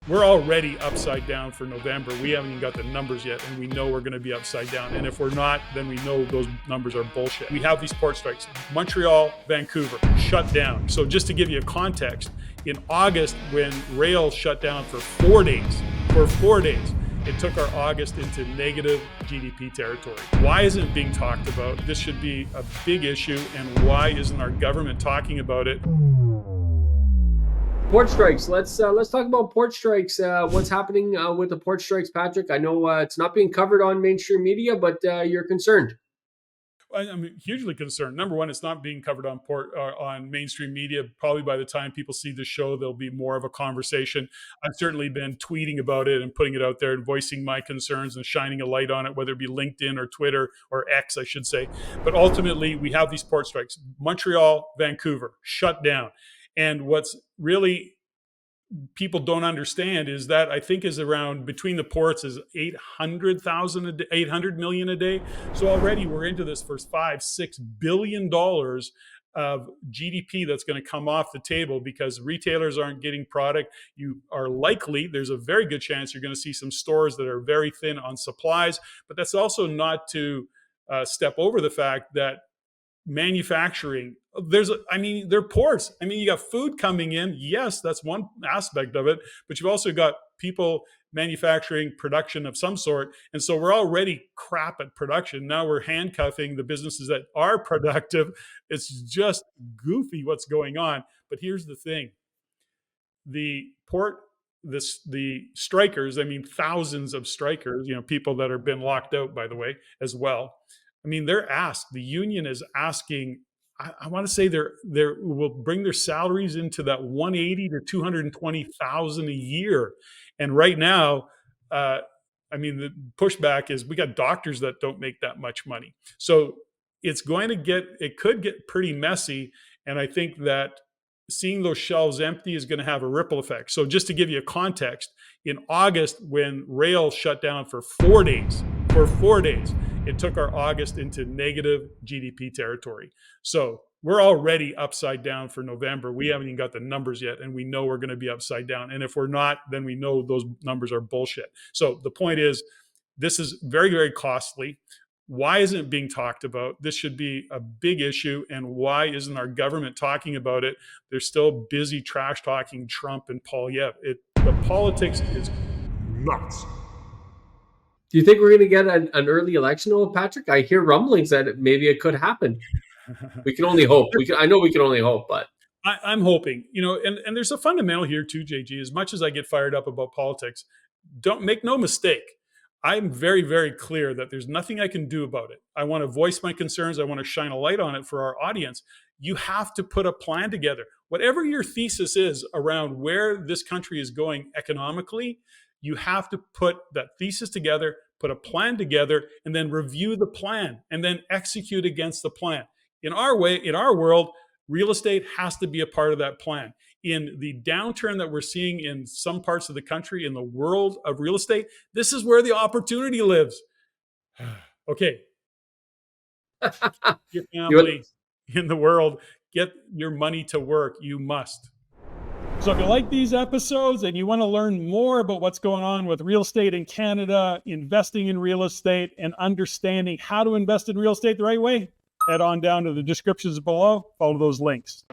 we're already upside down for November. We haven't even got the numbers yet, and we know we're going to be upside down. And if we're not, then we know those numbers are bullshit. We have these port strikes. Montreal, Vancouver, shut down. So just to give you a context, in August, when rail shut down for 4 days, it took our August into negative GDP territory. Why isn't it being talked about? This should be a big issue, and why isn't our government talking about it? Port strikes. Let's talk about port strikes. What's happening with the port strikes, Patrick? I know it's not being covered on mainstream media, but you're concerned. I'm hugely concerned. Number one, it's not being covered on mainstream media. Probably by the time people see the show, there'll be more of a conversation. I've certainly been tweeting about it and putting it out there and voicing my concerns and shining a light on it, whether it be LinkedIn or Twitter or X, I should say. But ultimately, we have these port strikes. Montreal, Vancouver, shut down. And what's really people don't understand is that I think is around between the ports is 800 million a day. So already we're into this for $5-6 billion of GDP that's going to come off the table because retailers aren't getting product. There's a very good chance you're going to see some stores that are very thin on supplies, but that's also not to step over the fact that manufacturing, they're ports. You got food coming in. Yes, that's one aspect of it, but you've also got people manufacturing production of some sort. And so we're already crap at production. Now we're handcuffing the businesses that are productive. It's just goofy what's going on. But here's the thing. The strikers, thousands of strikers, people that have been locked out, by the way, as well. The union is asking, I want to say they will bring their salaries into that 180 to 220,000 a year. And right now, the pushback is we got doctors that don't make that much money. So it could get pretty messy. And I think that seeing those shelves empty is going to have a ripple effect. So just to give you a context, in August, when rail shut down for 4 days, it took our August into negative GDP territory. So we're already upside down for November. We haven't even got the numbers yet, and we know we're going to be upside down. And if we're not, then we know those numbers are bullshit. So the point is, this is very, very costly. Why isn't it being talked about? This should be a big issue. And why isn't our government talking about it? They're still busy trash talking Trump and Polyev. The politics is nuts. Do you think we're going to get an early election, Patrick? I hear rumblings that maybe it could happen. We can only hope. I know we can only hope, but I'm hoping, and there's a fundamental here too, JG. As much as I get fired up about politics, don't make no mistake. I'm very, very clear that there's nothing I can do about it. I want to voice my concerns. I want to shine a light on it for our audience. You have to put a plan together. Whatever your thesis is around where this country is going economically, you have to put that thesis together, put a plan together, and then review the plan and then execute against the plan. In our world, real estate has to be a part of that plan. In the downturn that we're seeing in some parts of the country, in the world of real estate, this is where the opportunity lives. Okay. Your family in the world, get your money to work. You must. So if you like these episodes and you want to learn more about what's going on with real estate in Canada, investing in real estate, and understanding how to invest in real estate the right way, head on down to the descriptions below. Follow those links.